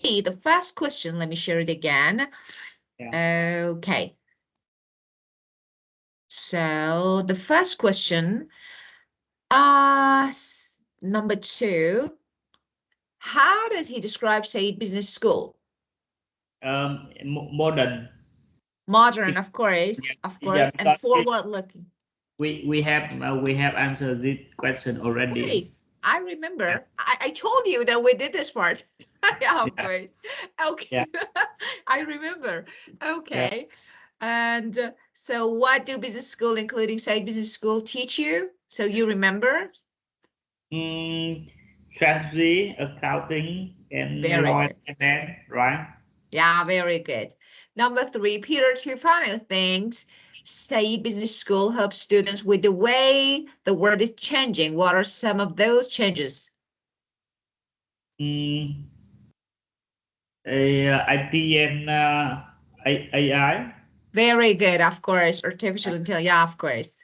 the first question, let me share it again. Yeah. Okay. So the first question, number 2, how does he describe Said Business School? Modern. Modern, of course, and forward-looking. We have answered this question already. Nice. I remember. I told you that we did this part. Yeah, of course. Okay. Yeah. I remember. Okay. Yeah. And so what do business school, including Said Business School, teach you? So you remember? Strategy, accounting, and finance, right? Yeah, very good. Number 3, Peter, 2 final things. Said Business School helps students with the way the world is changing. What are some of those changes? IT and AI. Very good, of course. Artificial intelligence, yeah, of course.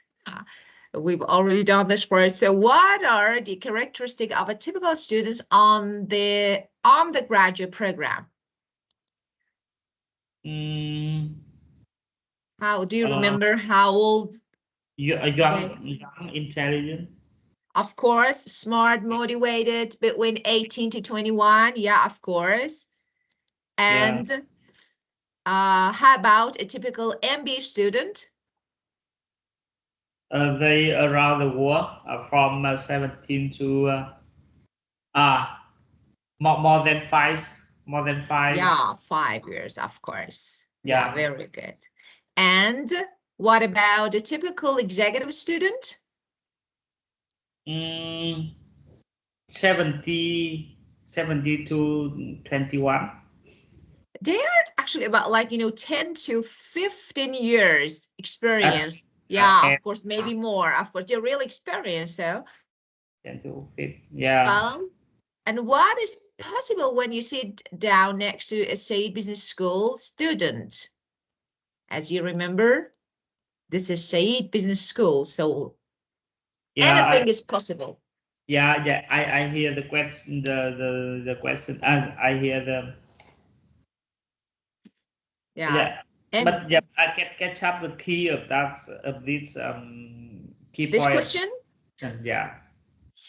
We've already done this part. So what are the characteristics of a typical student on the undergraduate program? How do you remember how old? Young, intelligent. Of course, smart, motivated, between 18 to 21. Yeah, of course. And how about a typical MBA student? They around the world from 17 to more than five. Yeah, 5 years, of course. Yeah, very good. And what about a typical executive student? 70 to 21. They are actually about 10 to 15 years experience. Yeah, of course, maybe more. Of course, they're really experienced, so. 10 to 15, yeah. And what is possible when you sit down next to a Said Business School student? As you remember, this is Said Business School, so anything is possible. Yeah. I hear the question. The question. I hear the. Yeah. But yeah, I can catch up the key of this key this point. Question. Yeah.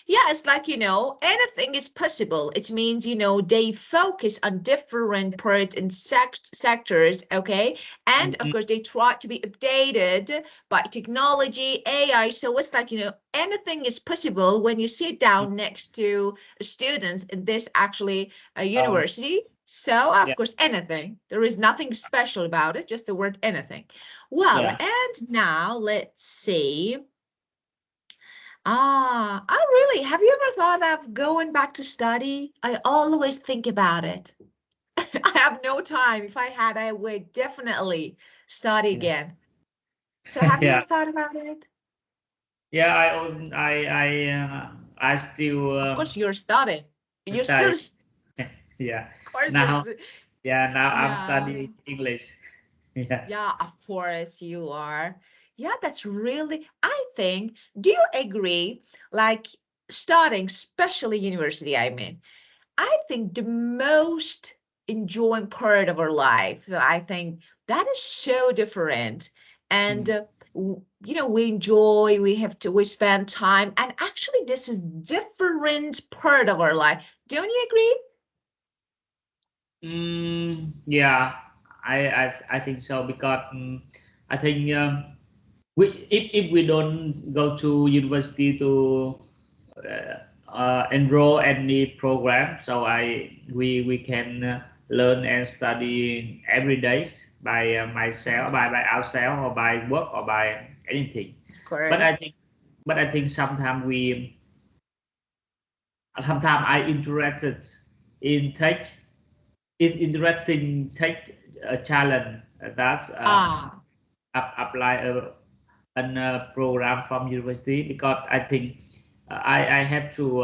Yeah, it's like, anything is possible. It means, they focus on different parts and sectors, okay? And of course, they try to be updated by technology, AI. So it's like, anything is possible when you sit down next to students in this actually a university. So, of course, anything. There is nothing special about it, just the word anything. Well, and now let's see. Really, have you ever thought of going back to study? I always think about it. I have no time. If I had, I would definitely study again. So have you ever thought about it? Yeah, I still. Of course, you're studying. You still. Yeah. Of course, now I'm studying English. Yeah, of course you are. Yeah, that's really, I think, do you agree? Like studying, especially university, I mean, I think the most enjoying part of our life. So I think that is so different. And, we enjoy, we spend time. And actually, this is different part of our life. Don't you agree? Yeah, I think so because I think if we don't go to university to enroll any program, so we can learn and study every day by myself, by ourselves, or by work, or by anything. Of course. But I think sometimes I interested in interacting tech challenge that's apply a program from university, because I think I have to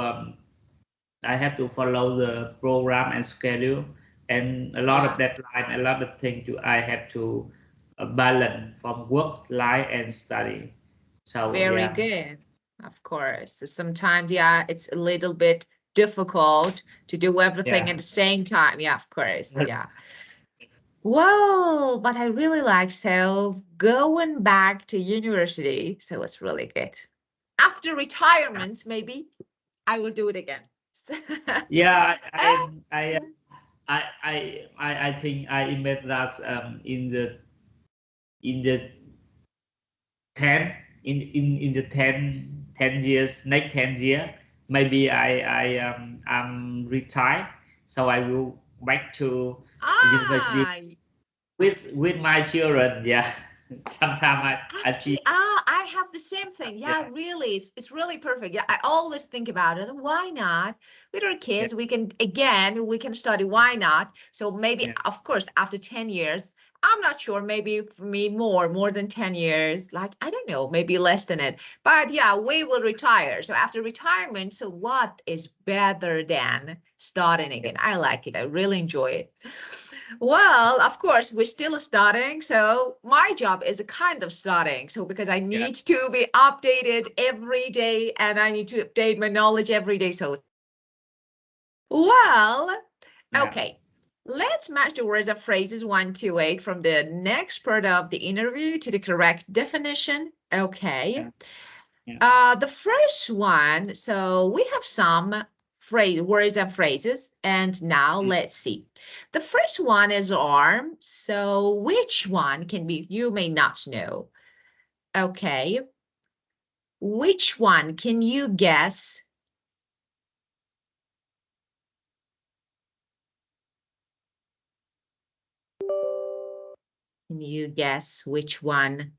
follow the program and schedule, and a lot of deadline, a lot of things I have to balance from work life and study. So very good. Of course. So sometimes, it's a little bit difficult to do everything Yeah. at the same time. Yeah, of course. Yeah. Well, but I really like so going back to university. So it's really good. After retirement, maybe I will do it again. Yeah, Uh, I think I imagine that in the 10 in the 10 years next 10 year maybe I'm retired, so I will back to university ah, with my children. Yeah. Sometimes I actually, see. I have the same thing. Yeah, Yeah, really, it's really perfect. Yeah, I always think about it. Why not? With our yeah, kids, we can study. Why not? So maybe, yeah, of course, after 10 years, I'm not sure, maybe for me more than 10 years. Like, I don't know, maybe less than it. But yeah, we will retire. So after retirement, so what is better than starting yeah, again? I like it. I really enjoy it. Well, of course, we're still studying. So my job is a kind of studying. So because I yeah, need to be updated every day and I need to update my knowledge every day. So, well, yeah, okay. Let's match the words and phrases 1 to 8 from the next part of the interview to the correct definition. Okay. yeah, yeah. The first one, so we have some phrase, words and phrases, and now Mm. let's see. The first one is arm. So which one can be, you may not know. Okay. Which one can you guess? Can you guess which one?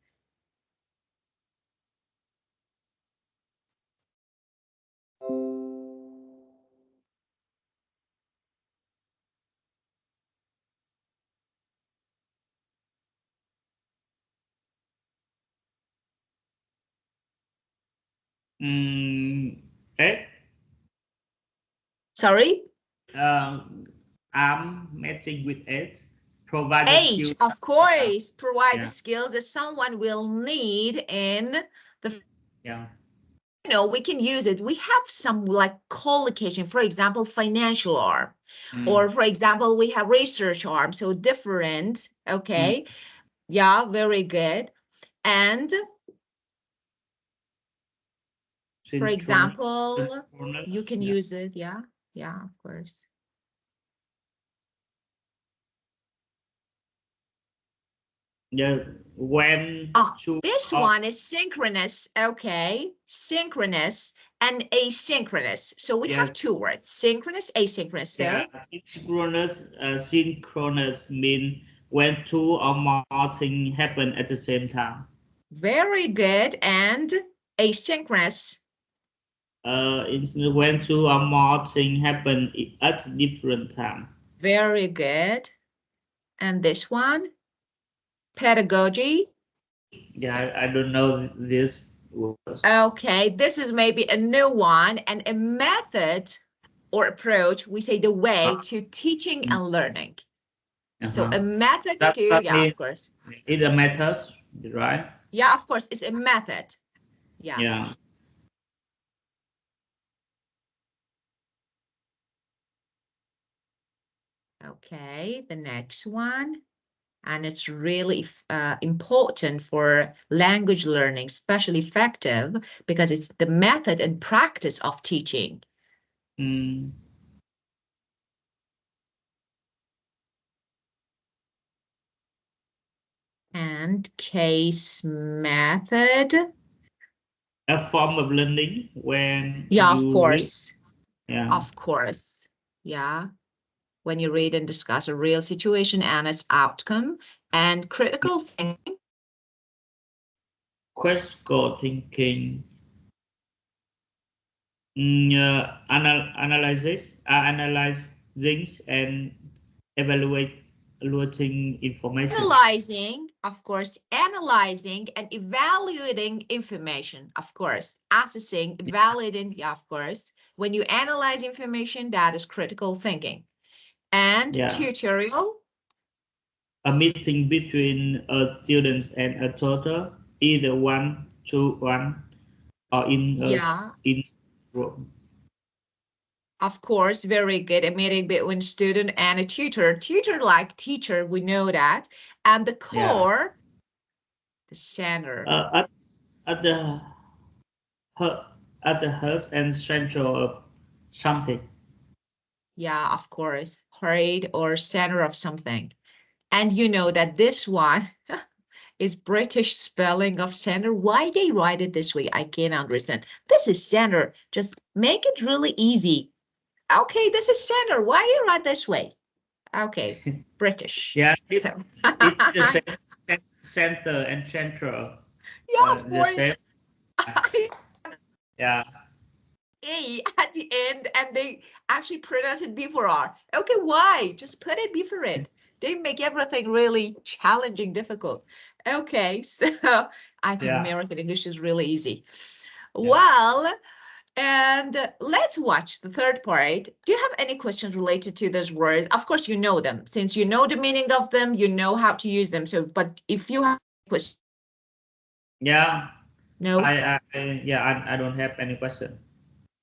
Eh? Sorry? um, I'm matching with it, provide the Age, skill. of Yeah, course, provide the yeah, skills that someone will need in the, yeah. we can use it. We have some like collocation, for example, financial arm, Mm, or for example, we have research arm. So different. mm. Okay. Yeah, very good. And for Synchronous, example, you synchronous. can Yeah, use it. Yeah. Yeah, of course. yeah. When Ah, to this one is synchronous. Okay. Synchronous and asynchronous. So we yes, have two words, synchronous, asynchronous. yeah. So Synchronous mean when two or more things happen at the same time. very good. And asynchronous. It's when two or more things happen at different time. Very good. And this one, pedagogy. Yeah, I don't know this words. Okay, this is maybe a new one and a method or approach. We say the way to teaching and learning. So Uh-huh. a method That to, that yeah, means of course. it's a method, right? Yeah, of course, it's a method. Yeah. Yeah. Okay, the next one. And it's really important for language learning, especially effective, because it's the method and practice of teaching. Mm. And case method. A form of learning when Yeah, of you read. course. Yeah. Of course. Yeah. When you read and discuss a real situation and its outcome, and critical thinking. Critical thinking. Analyze things and evaluating information. Analyzing, of course, analyzing and evaluating information, of course, assessing, evaluating, yeah, of course. When you analyze information, that is critical thinking. And Yeah. tutorial, A meeting between a student and a tutor, either one to one or in a yeah, in room. Of course, very good. A meeting between student and a tutor. Tutor like teacher, we know that. And the Yeah. core, the center. At the heart, at the heart and central of something. Yeah, of course. Heart or center of something. And you know that this one is British spelling of center. Why they write it this way, I can't understand. This is center. Just make it really easy. Okay, this is center. Why do you write this way? Okay, British. Yeah, So it's the same center and central. yeah, of The course. same. Yeah. A at the end and they actually pronounce it before R. Okay, why? Just put it before it. They make everything really challenging, difficult. Okay, so I think Yeah. American English is really easy. Yeah. Well, and let's watch the third part. Do you have any questions related to those words? Of course, you know them. Since you know the meaning of them, you know how to use them. So, but if you have questions, Yeah. no? I don't have any question.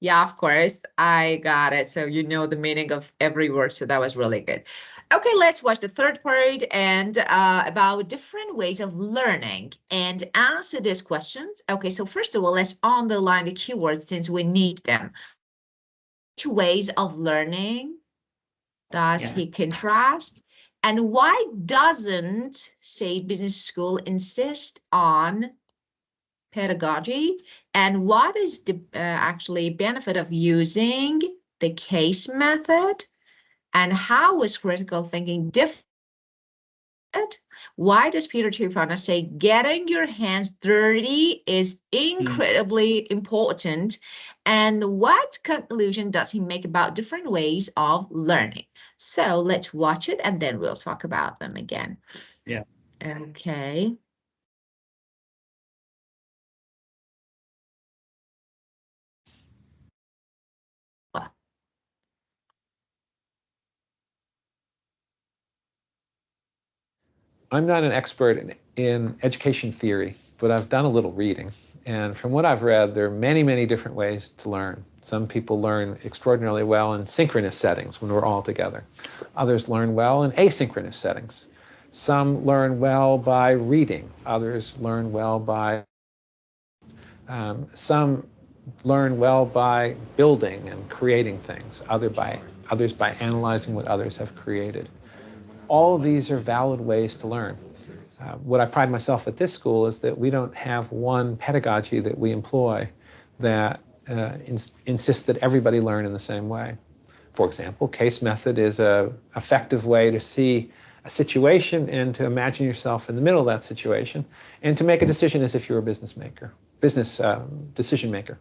Yeah, of course. I got it. So you know the meaning of every word. So that was really good. Okay, let's watch the third part and about different ways of learning and answer these questions. Okay, so first of all, let's underline the keywords since we need them. Which ways of learning does Yeah. he contrast? And why doesn't, say, business school insist on pedagogy? And what is the actually benefit of using the case method? And how is critical thinking different? Why does Peter Tufano say getting your hands dirty is Mm. incredibly important? And what conclusion does he make about different ways of learning? So let's watch it and then we'll talk about them again. Yeah. Okay. Well, I'm not an expert in education theory, but I've done a little reading. And from what I've read, there are many, many different ways to learn. Some people learn extraordinarily well in synchronous settings when we're all together. Others learn well in asynchronous settings. Some learn well by reading. Others learn well by some learn well by building and creating things, others by analyzing what others have created. All of these are valid ways to learn. What I pride myself at this school is that we don't have one pedagogy that we employ that insists that everybody learn in the same way. For example, case method is an effective way to see a situation and to imagine yourself in the middle of that situation and to make a decision as if you're a business decision maker.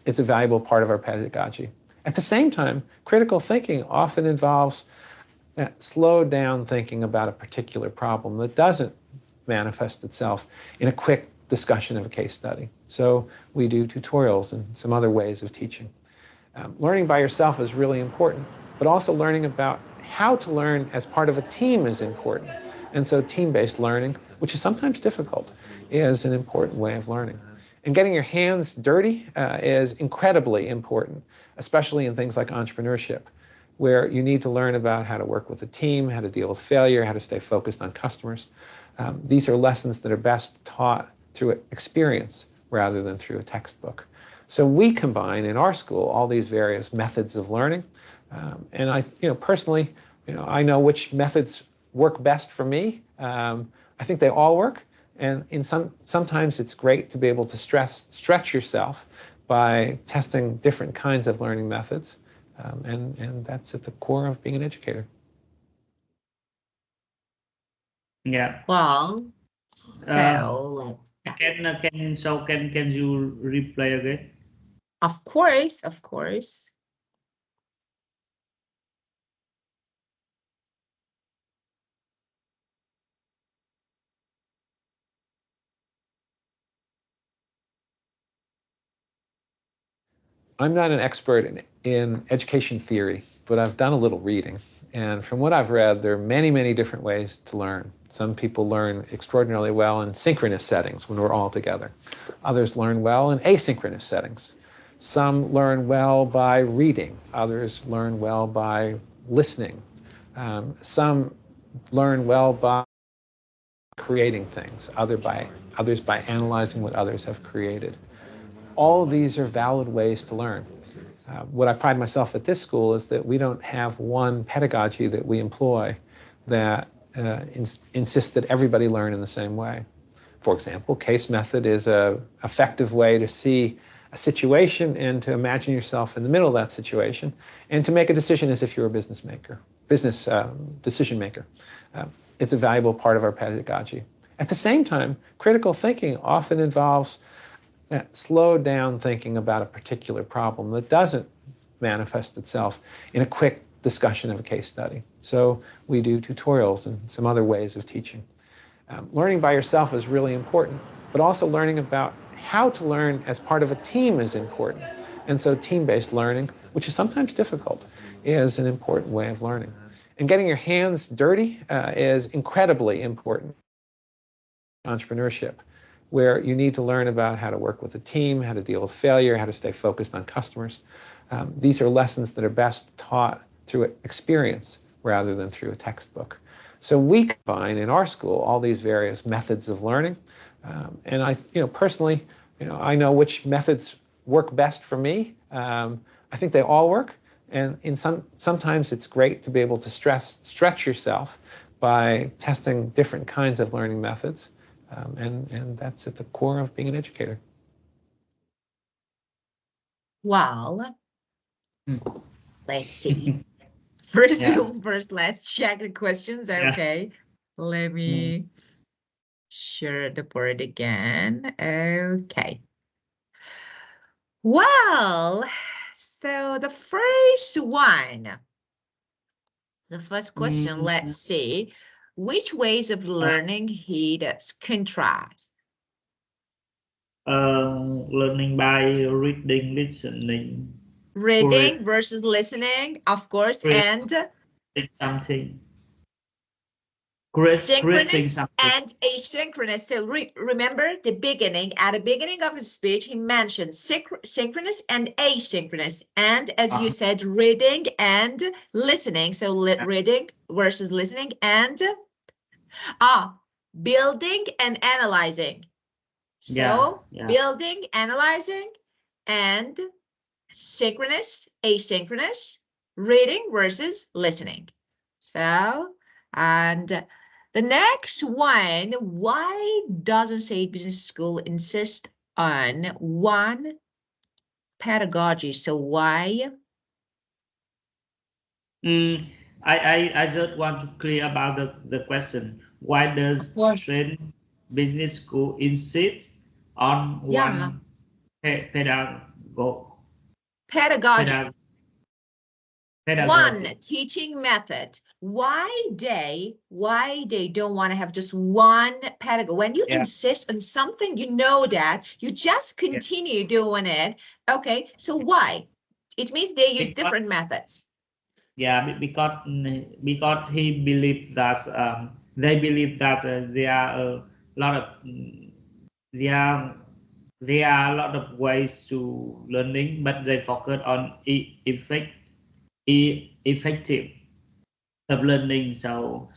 It's a valuable part of our pedagogy. At the same time, critical thinking often involves that slowed down thinking about a particular problem that doesn't manifest itself in a quick discussion of a case study. So we do tutorials and some other ways of teaching. Learning by yourself is really important, but also learning about how to learn as part of a team is important. And so team-based learning, which is sometimes difficult, is an important way of learning. And getting your hands dirty is incredibly important, especially in things like entrepreneurship, where you need to learn about how to work with a team, how to deal with failure, how to stay focused on customers. These are lessons that are best taught through experience rather than through a textbook. So we combine in our school all these various methods of learning. And I, personally, I know which methods work best for me. I think they all work. And sometimes it's great to be able to stretch yourself by testing different kinds of learning methods. And that's at the core of being an educator. Yeah. well, Uh, so can you replay again? of course, of course. I'm not an expert in education theory, but I've done a little reading. And from what I've read, there are many, many different ways to learn. Some people learn extraordinarily well in synchronous settings when we're all together. Others learn well in asynchronous settings. Some learn well by reading. Others learn well by listening. Some learn well by creating things, others by analyzing what others have created. All of these are valid ways to learn. What I pride myself at this school is that we don't have one pedagogy that we employ that insists that everybody learn in the same way. For example, case method is an effective way to see a situation and to imagine yourself in the middle of that situation and to make a decision as if you're a business decision maker. It's a valuable part of our pedagogy. At the same time, critical thinking often involves slowed down thinking about a particular problem that doesn't manifest itself in a quick discussion of a case study. So we do tutorials and some other ways of teaching. Learning by yourself is really important, but also learning about how to learn as part of a team is important. And so team-based learning, which is sometimes difficult, is an important way of learning. And getting your hands dirty is incredibly important in entrepreneurship, where you need to learn about how to work with a team, how to deal with failure, how to stay focused on customers. These are lessons that are best taught through experience rather than through a textbook. So we combine in our school all these various methods of learning. And I, personally, I know which methods work best for me. I think they all work. And sometimes it's great to be able to stretch yourself by testing different kinds of learning methods. And that's at the core of being an educator. Well, let's see. First, let's check the questions. Okay, let me share the board again. Okay. Well, so the first question, let's see. Which ways of learning he does contrast? Learning by reading, listening. Reading versus listening, of course, and something. Synchronous and asynchronous. So remember the beginning, at the beginning of his speech, he mentioned synchronous and asynchronous. And as you said, reading and listening. So reading versus listening and building and analyzing. So building, analyzing, and synchronous, asynchronous, reading versus listening. So, and the next one, why doesn't Say Business School insist on one pedagogy? So why? I just want to clear about the question. Why does Trend Business School insist on one pedagogy? One teaching method. Why they don't want to have just one pedagogy? When you insist on something, you know that you just continue doing it. Okay, so why? It means they use different methods. Yeah, because he believes that they believe that there are a lot of there are a lot of ways to learning, but they focus on effective of learning, so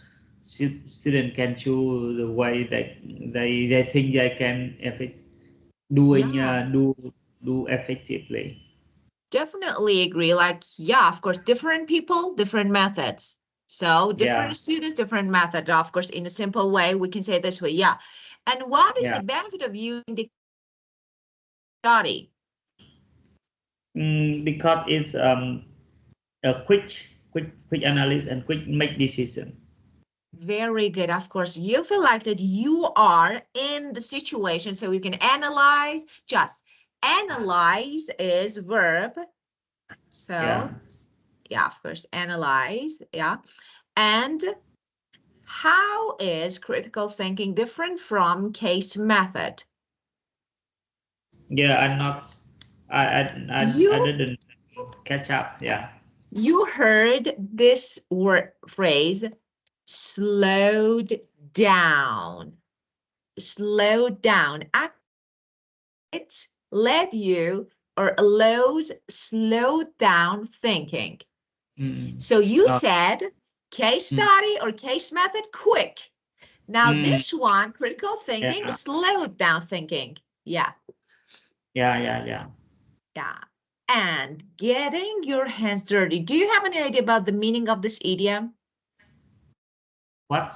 students can choose the way that they think they can do effectively. Definitely agree. Like, of course, different people, different methods. So different students, different method. Of course, in a simple way, we can say it this way. And what is the benefit of using the study? Because it's a quick analysis and quick make decision. Very good. Of course, you feel like that you are in the situation, so you can analyze. Just analyze is verb. So of course, analyze. And how is critical thinking different from case method? I didn't catch up. You heard this phrase, slowed down. Slow down. It led you or allows slow down thinking. So you said case study or case method, quick. Now this one, critical thinking, is slowed down thinking. Yeah. Yeah. And getting your hands dirty. Do you have any idea about the meaning of this idiom? What?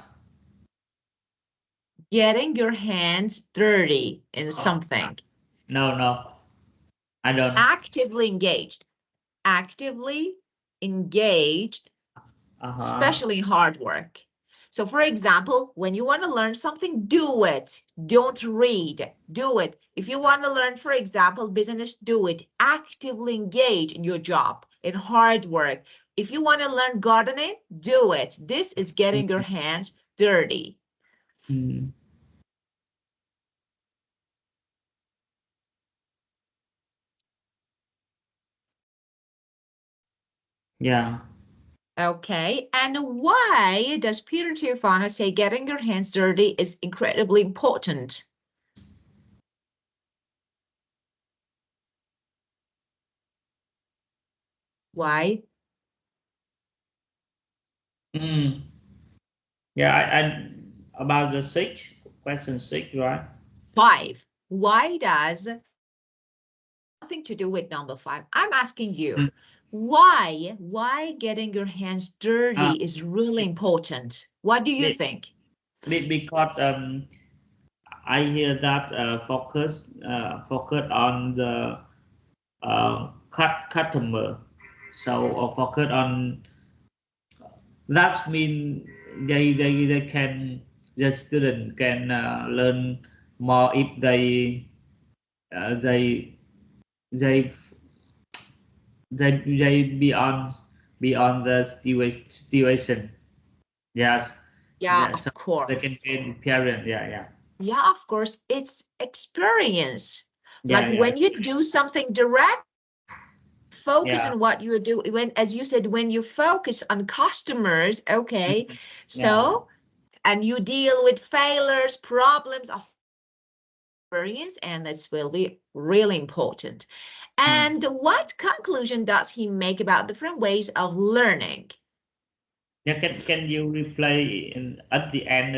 Getting your hands dirty in something. No, I don't. Actively engaged. Actively engaged, especially hard work. So for example, when you want to learn something, do it. Don't read, do it. If you want to learn, for example, business, do it. Actively engage in your job, in hard work. If you want to learn gardening, do it. This is getting your hands dirty. Yeah. Okay, and why does Peter Tufano say getting your hands dirty is incredibly important? Why? Yeah, I about the six, question 6, right? 5. Why does nothing to do with number 5? I'm asking you, why getting your hands dirty is really important? What do you think? Because I hear that focus on the customer, so or focus on that mean they can, the student can learn more if uh, they they they beyond the situation. Yes. Yeah, So of they can course. gain experience. Yeah. Yeah, of course, it's experience. Like Yeah. when you do something direct, focus Yeah. on what you do. When, as you said, when you focus on customers, okay, Yeah. so, and you deal with failures, problems of experience, and this will be really important. And what conclusion does he make about different ways of learning? Yeah. Can you replay at the end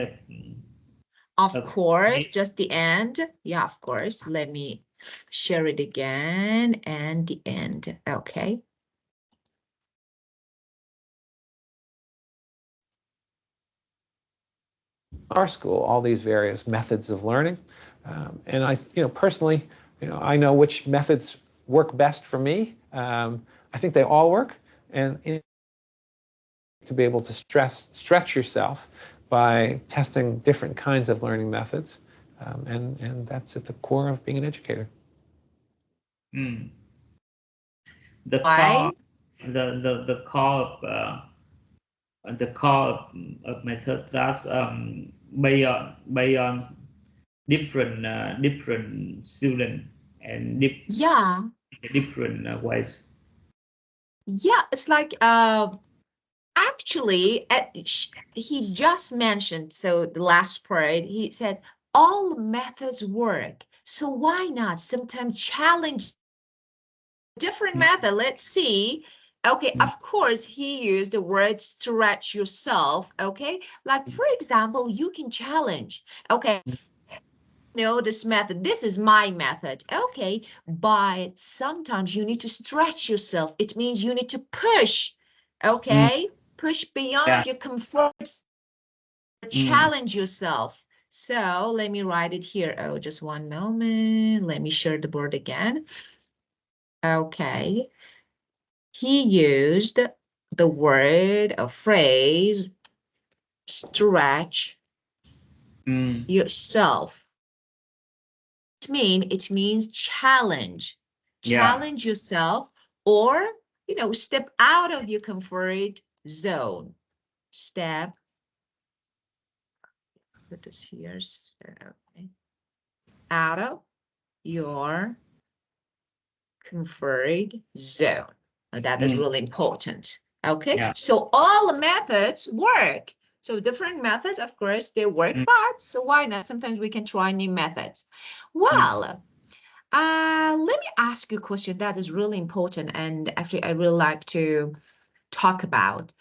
Of of course, this? just the end. Yeah, of course. Let me share it again and the end. Okay. Our school, all these various methods of learning. And I, personally, I know which methods work best for me. I think they all work. And to be able to stretch yourself by testing different kinds of learning methods. And that's at the core of being an educator. The Why? core, the core of method that's based on different student and Yeah. different ways. Yeah, it's like actually he just mentioned, so the last part, he said all methods work. So why not sometimes challenge different method? Let's see. Okay, of course, he used the word stretch yourself. Okay, like for example, you can challenge. Okay, this method, this is my method. Okay, but sometimes you need to stretch yourself. It means you need to push. Okay, push Yeah. beyond your comfort, challenge yourself. So let me write it here. Oh, just one moment. Let me share the board again. Okay. He used the word or phrase stretch yourself. It means challenge. Yeah. Challenge yourself, or step out of your comfort zone. Step, put this here. Okay. Out of your comfort zone. That is really important. Okay, Yeah. so all methods work. So different methods, of course, they work, but so why not? Sometimes we can try new methods. Well, Let me ask you a question that is really important, and actually I really like to talk about.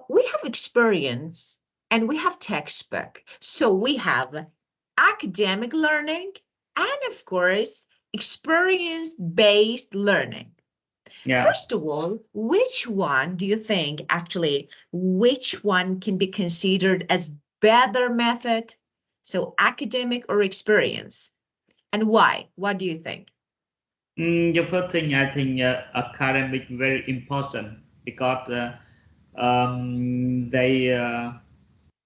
We have experience and we have textbook. So we have academic learning and of course, experience-based learning. Yeah. First of all, which one do you think actually, which one can be considered as better method? So academic or experience? And why? What do you think? The first thing I think academic very important because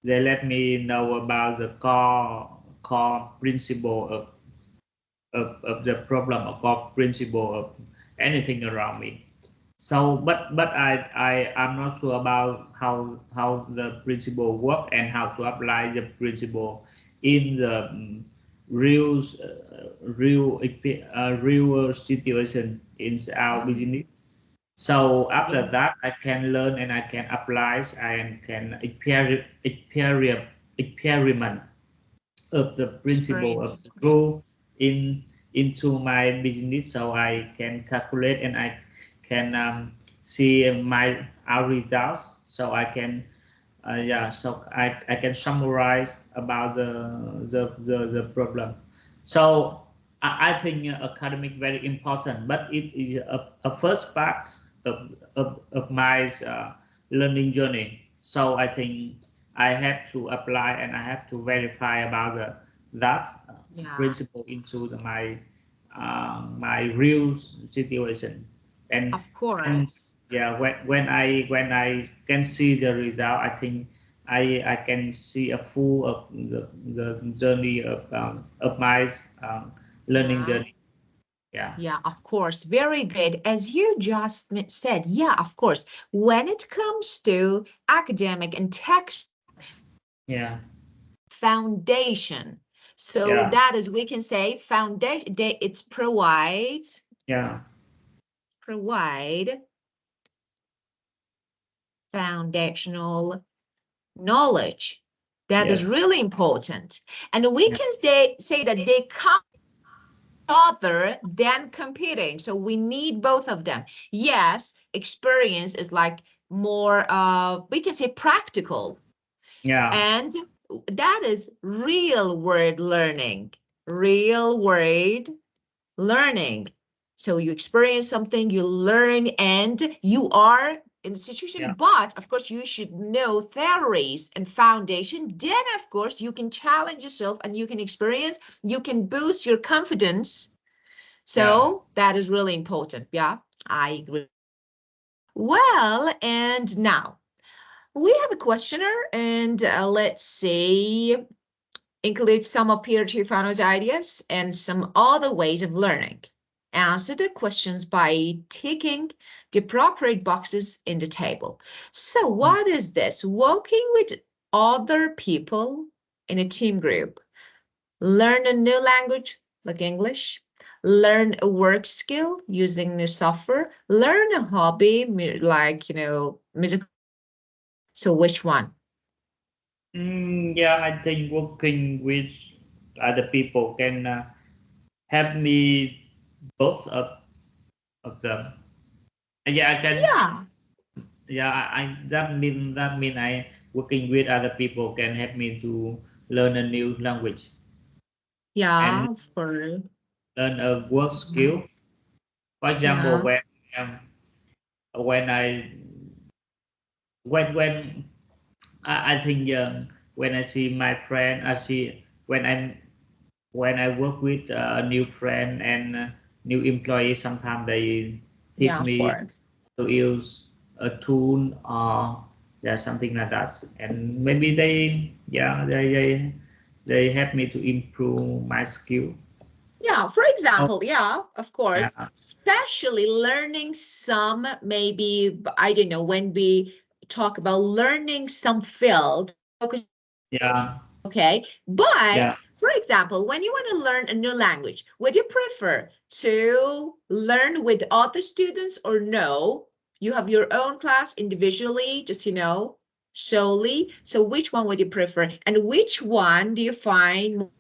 they let me know about the core principle of the problem or core principle of anything around me. So, but I'm not sure about how the principle work and how to apply the principle in the real situation in our business. So after Yeah. that, I can learn and I can apply and can experiment of the principle of Experience. the rule in into my business, so I can calculate and I can see my our results, so I can so I can summarize about the problem. So I think academic very important, but it is a first part of my learning journey. So I think I have to apply and I have to verify about that Yeah, principle into my real situation. and of and course. yeah, when I can see the result, I think I can see a full of the journey of my learning Yeah. journey. Yeah. Yeah, of course. Very good. As you just said, yeah, of course. When it comes to academic and text Yeah. foundation, so Yeah. that is, we can say foundation, it's Yeah. provide foundational knowledge. That is Yes. really important. And we Yeah. can say that they come other than competing. So we need both of them. Yes, experience is like more, we can say practical, Yeah. and that is real world learning. Real world learning. So you experience something, you learn, and you are in the situation, Yeah. but of course you should know theories and foundation. Then of course you can challenge yourself and you can experience, you can boost your confidence. Yeah. So that is really important. Yeah, I agree. Well, and now we have a questionnaire, and let's see, include some of Peter Tufano's ideas and some other ways of learning. Answer the questions by ticking the appropriate boxes in the table. So what is this? Working with other people in a team group. Learn a new language like English. Learn a work skill using new software. Learn a hobby like, music. So which one? Yeah, I think working with other people can help me both of them. Yeah, I can. Yeah, Yeah, that mean I working with other people can help me to learn a new language and yeah, of course. learn a work skill. For example, Yeah, um, when I when I think when I see my friend, I see when I work with a new friend and new employee, sometimes they teach yeah, of me course. to use a tool or yeah, something like that, and maybe they help me to improve my skill. Yeah, for Oh, example, yeah, of yeah, course, especially learning some, maybe, I don't know, when we talk about learning some field, focus, yeah, okay? yeah. But for example, when you want to learn a new language, would you prefer to learn with other students or no? You have your own class individually, just, solely. So which one would you prefer? And which one do you find more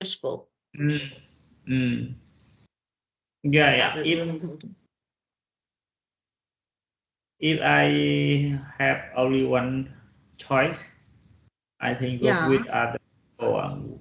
useful? Mm. Mm. Yeah, That yeah. was really important. If I have only one choice, I think work Yeah, with other people.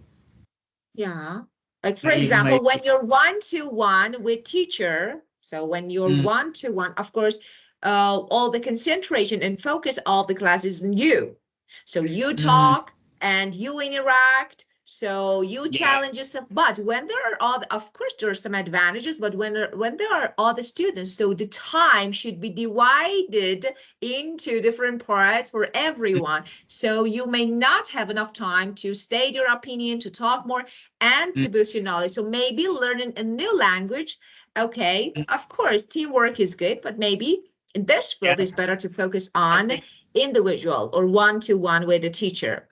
yeah. Like for Maybe. example, when you're one-to-one with teacher, so when you're Mm, one-to-one, of course, all the concentration and focus of the class is on you. So you mm, talk and you interact. So you yeah. challenge yourself. But when there are other, of course, there are some advantages, but when there are other students, so the time should be divided into different parts for everyone. So you may not have enough time to state your opinion, to talk more, and Mm, to boost your knowledge. So maybe learning a new language, okay, mm, of course, teamwork is good, but maybe in this yeah. field, it's better to focus I on think. individual or one-to-one with the teacher.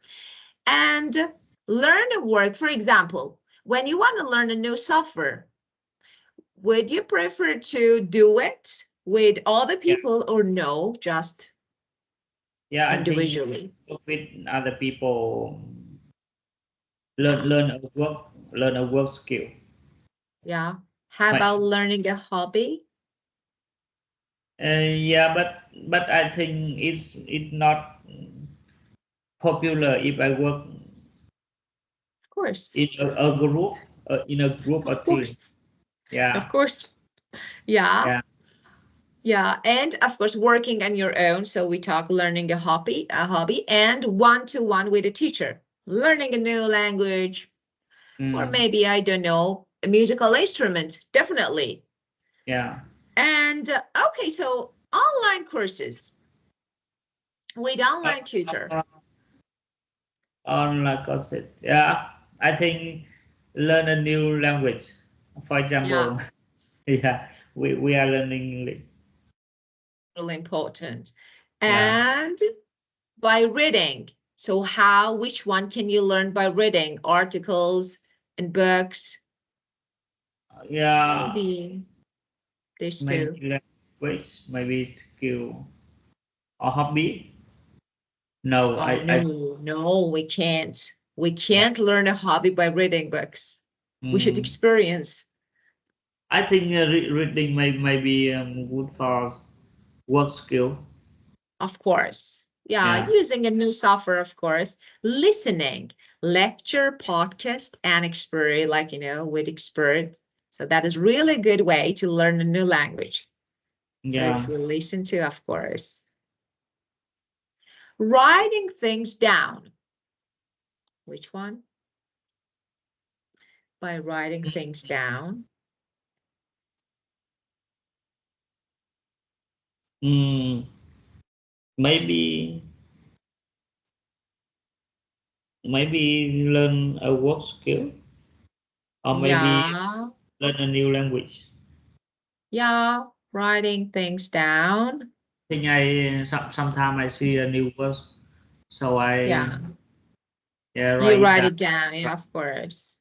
And learn a work, for example, when you want to learn a new software, would you prefer to do it with other Yeah. people or no, just Yeah. I think individually? work with other people, learn a work skill. Yeah. How But about learning a hobby? yeah, but I think it's not popular if I work Of course. in a group, in a group or Of team. course. Of Yeah. course. Yeah. Yeah. Yeah, and of course, working on your own. So we talk learning a hobby, and one-to-one with a teacher, learning a new language, or Mm, maybe, I don't know, a musical instrument, definitely. yeah. And okay, so online courses with online tutor. Uh, Online courses. Yeah, I think learn a new language. For Yeah, example, yeah, we are learning English. really important. Yeah, And by reading. So which one can you learn by reading? Articles and books? yeah, Maybe these maybe two. language, maybe skill or hobby. No, Oh, I no, no, we can't. We yeah. can't learn a hobby by reading books. We should Mm, experience, I think reading may be good for work skill. of course. Yeah, Yeah, using a new software, of course. Listening, lecture, podcast, and expert, like, with experts. So that is really a good way to learn a new language. So if yeah. you listen to, of course, writing things down. Which one? By writing things down. Mm, maybe learn a work skill or maybe Yeah, learn a new language. yeah, writing things down. Think I sometimes I see a new word, so Yeah, yeah you write it write down. it down. Yeah, of course.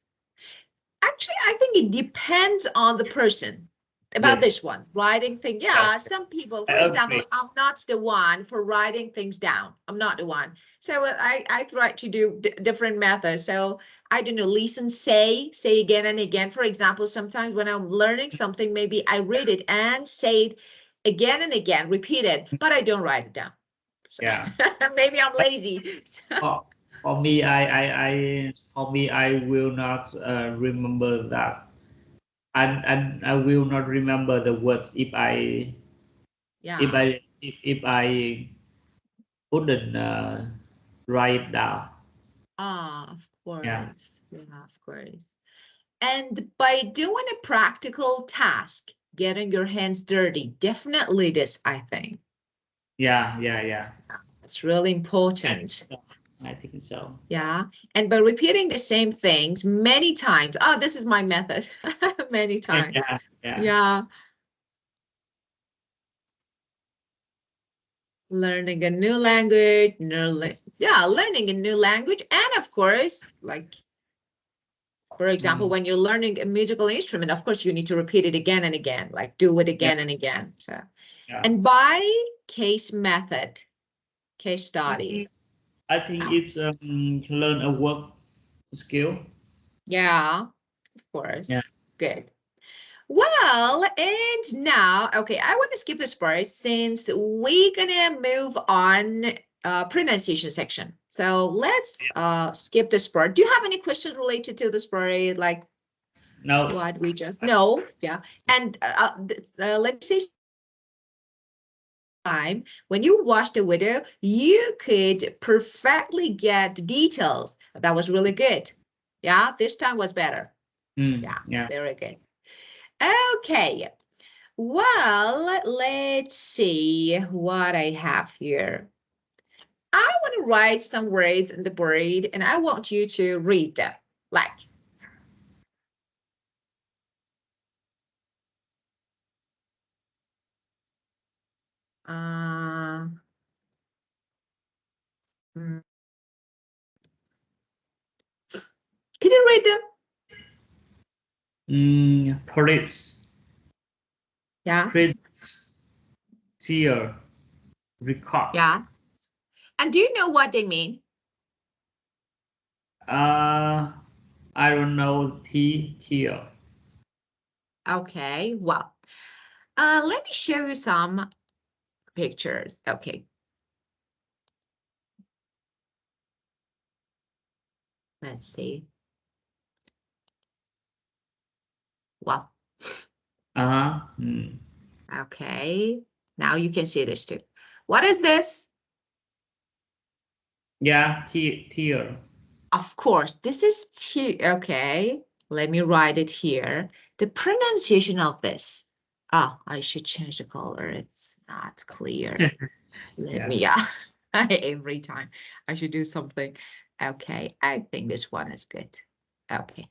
Actually, I think it depends on the person about this Yes, one. Writing thing. yeah, Yeah, some people, I for example, agree. I'm not the one for writing things down. I'm not the one. So I try to do different methods. So I don't know, listen, say again and again. For example, sometimes when I'm learning something, maybe I read it and say it again and again, repeat it, but I don't write it down. So Yeah, maybe I'm but lazy. for, for me, for me, I will not remember that, and I will not remember the words Yeah. if I wouldn't write it down. Ah, of Yeah, course. Yeah, of course. And by doing a practical task, getting your hands dirty, definitely this, I think. yeah. It's really I think important. so. I think so. Yeah. And by repeating the same things many times, oh, this is my method, many times. Yeah, yeah. Yeah. Learning a new language, learning a new language. And of course, like, for example, Mm, when you're learning a musical instrument, of course, you need to repeat it again and again, like do it yeah, again and again. So, yeah. and by case method, case study. I think Wow. it's learn a work skill. Yeah, of Yeah, course. Good. Well, and now, okay, I want to skip this part since we're gonna move on pronunciation section. So let's skip this part. Do you have any questions related to this part? Like No. what we just know? Yeah. And let me say time when you watch the video, you could perfectly get the details. That was really good. Yeah, this time was better. Yeah, very good. Okay. Well, let's see what I have here. I want to write some words in the board and I want you to read them. Like, hmm. Can you read them? Police. Yeah. Present. Tear. Record. Yeah. And do you know what they mean? I don't know. Tear. Okay, well, let me show you some pictures. Okay. Let's see. Well. Okay. Now you can see this too. What is this? Yeah, tear. Of course, this is tear. Okay. Let me write it here. The pronunciation of this. Oh, I should change the color. It's not clear. Let me, every time I should do something. Okay, I think this one is good. Okay.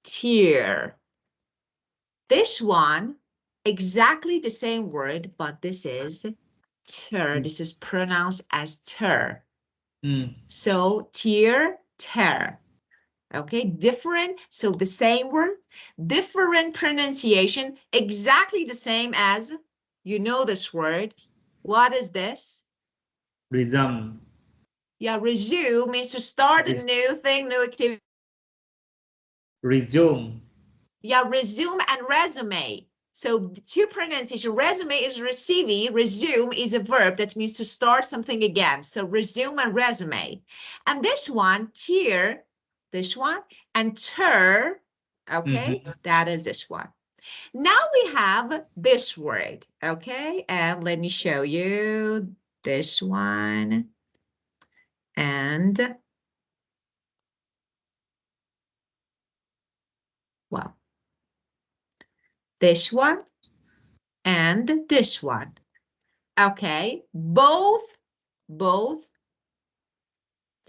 Tear. This one, exactly the same word, but this is ter. This is pronounced as ter. So tear, ter. Okay, different. So the same word, different pronunciation, exactly the same as, you know this word. What is this? Resume. Yeah, resume means to start a new thing, new activity. Resume. Yeah, resume and resume. So the two pronunciation, resume is receiving, resume is a verb that means to start something again. So resume and resume. And this one, tear, this one, and ter, okay, that is this one. Now we have this word, okay, and let me show you this one. And, well, this one and this one. Okay, both the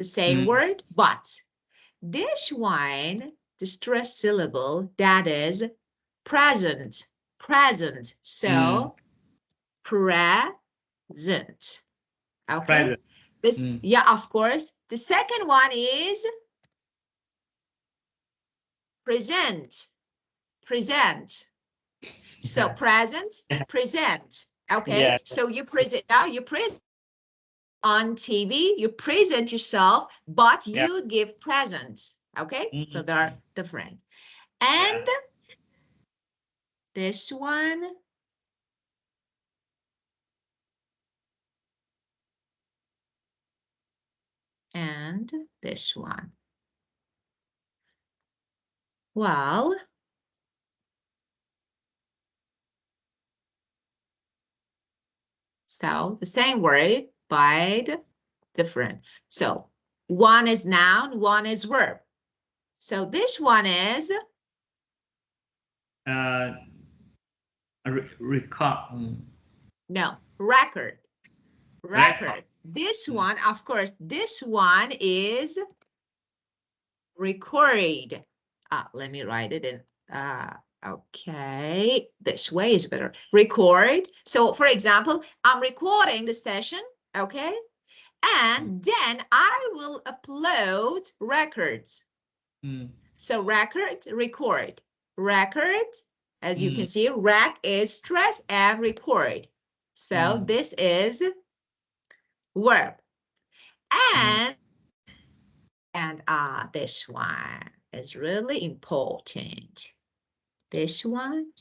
same word, but this one, the stressed syllable, that is present, present. So present. Okay. Present. This, yeah, of course. The second one is present, present. So present, present. Okay. Yeah. So you present now. You present on TV. You present yourself, but you give presents. Okay. So they're different. And this one. And this one. Well, so the same word, but different. So one is noun, one is verb. So this one is record. No, record. Record. This one, of course, this one is record. Let me write it in. Okay, this way is better. Record. So for example, I'm recording the session, okay? And then I will upload records. So record, record. Record, as you can see, rec is stress and record. So this is verb. And this one. is really important. This one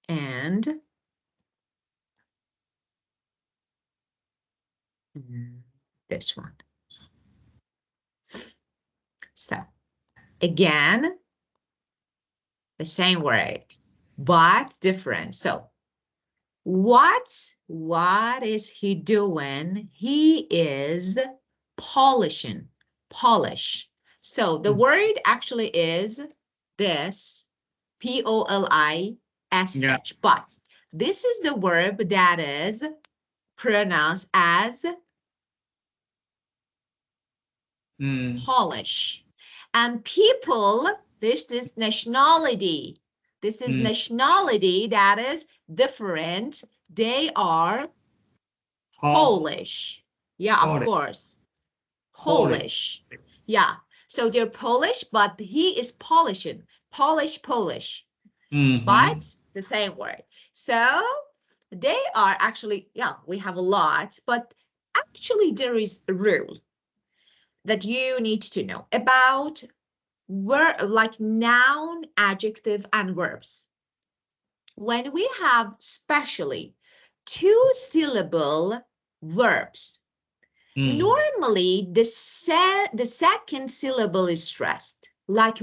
and this one. So again, the same word, but different. So what is he doing? He is polishing, polish. So the word actually is this, P-O-L-I-S-H, Yeah. but this is the verb that is pronounced as polish. And people, this is nationality. This is nationality that is different. They are Polish. Yeah, of course. Polish. Yeah. So they're Polish, but he is polishing. Polish. But the same word. So they are actually, yeah, we have a lot, but actually there is a rule that you need to know about like noun, adjective, and verbs. When we have especially two-syllable verbs, normally the second syllable is stressed. Like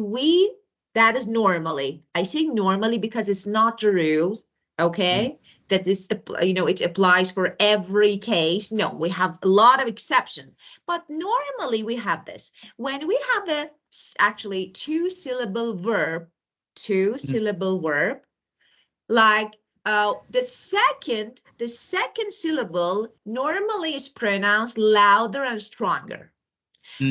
that is normally. I say normally because it's not the rule, okay? That is, it applies for every case. No, we have a lot of exceptions, but normally we have this. When we have actually two-syllable verb, like the second syllable normally is pronounced louder and stronger.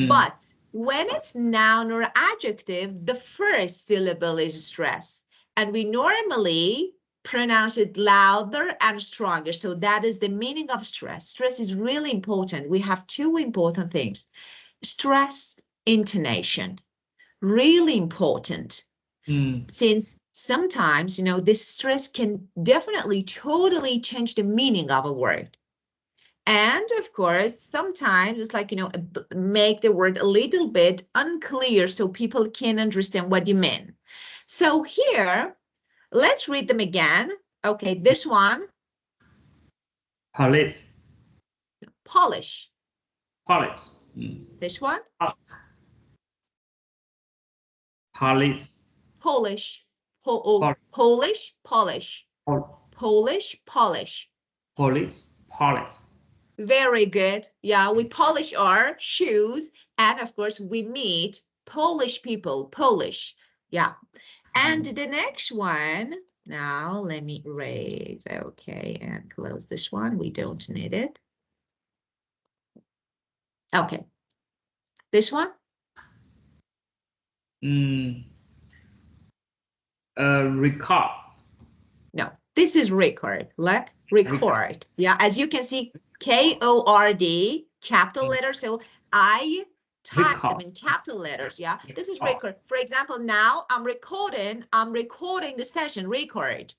But when it's noun or adjective, the first syllable is stressed, and we normally pronounce it louder and stronger. So that is the meaning of stress. Stress is really important. We have two important things. Stress, intonation, really important. Since sometimes, this stress can definitely totally change the meaning of a word. And of course, sometimes it's like, make the word a little bit unclear so people can understand what you mean. So here, let's read them again. Okay, this one. Polish. Polish. Polish. This one. Polish. Polish. Polish. Polish. Polish. Polish. Polish. Polish. Very good. Yeah, we polish our shoes, and of course we meet Polish people. Polish. Yeah. And the next one, now let me erase. Okay, and close this one. We don't need it. Okay. This one? Record. No, this is record. Like record. Yeah, as you can see, K-O-R-D, capital letters. So I type them in capital letters. Yeah, this is record. For example, now I'm recording the session, record.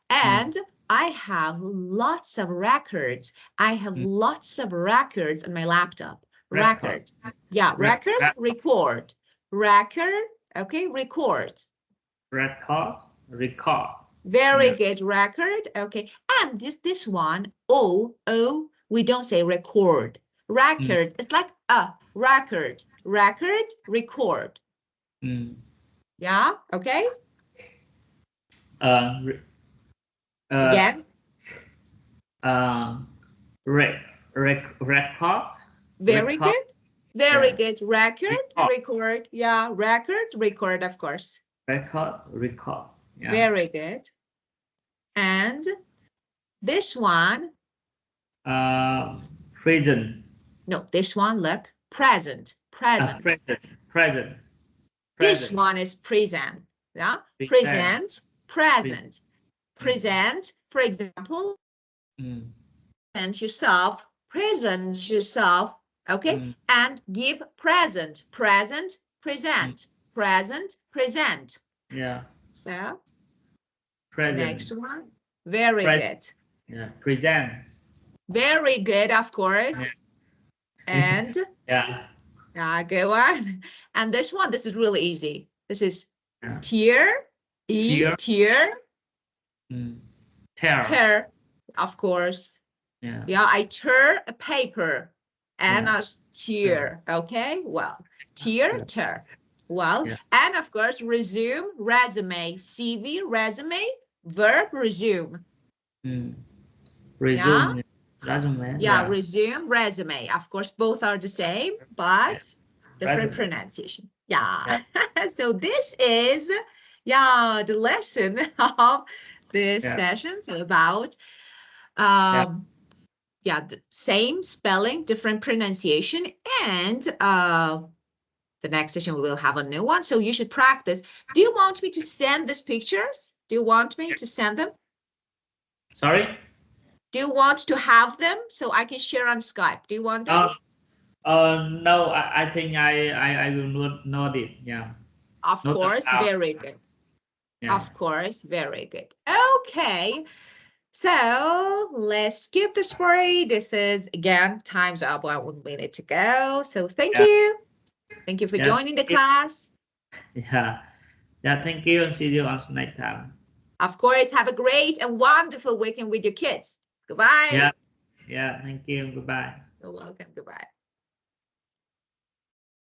And I have lots of records. I have lots of records on my laptop. Records. Yeah, record, record. Record, okay, record. Record. Very good, record. Okay, and this one, we don't say record. Record, it's like record, record. Yeah, okay. Again. Record. Very good. Very good. Record, record. Yeah, record, of course. Record. Yeah. Very good. And this one. Present. No, this one, look. Present. Present. Present. This one is present. Yeah. Present. Present. Present. For example, present yourself. Present yourself. Okay. And give present. Present. Present. Present. Present. Yeah. So. Present. Next one. Very good. Yeah. Present. Very good, of course. Yeah. And yeah. Yeah, good one. And this one, this is really easy. This is Yeah. tear, Tear. tear, Tear. tear, of course. Yeah. Yeah, I tear a paper and Yeah. I tear. Okay, well, tear, Yeah. tear. Well, Yeah. and of course, resume, resume, CV, resume, verb, resume. Resume. Yeah, Resume. yeah, resume, resume. Of course, both are the same, but different Resume. pronunciation. Yeah. Yeah. So this is, yeah, the lesson of this Yeah. session about yeah, the same spelling, different pronunciation, and the next session we will have a new one. So you should practice. Do you want me to send these pictures? Do you want me to send them? Sorry? Do you want to have them so I can share on Skype? Do you want them? No, I think I will not know it. Yeah. Of Not course, allowed. very good. Yeah. Of course, very good. Okay, so let's skip the story. This is, again, time's up, 1 minute to go. So thank you. Thank you for joining the class. Yeah. Yeah, thank you and see you on next time. Of course, have a great and wonderful weekend with your kids. Goodbye. Yeah, thank you. Goodbye. You're welcome. Goodbye.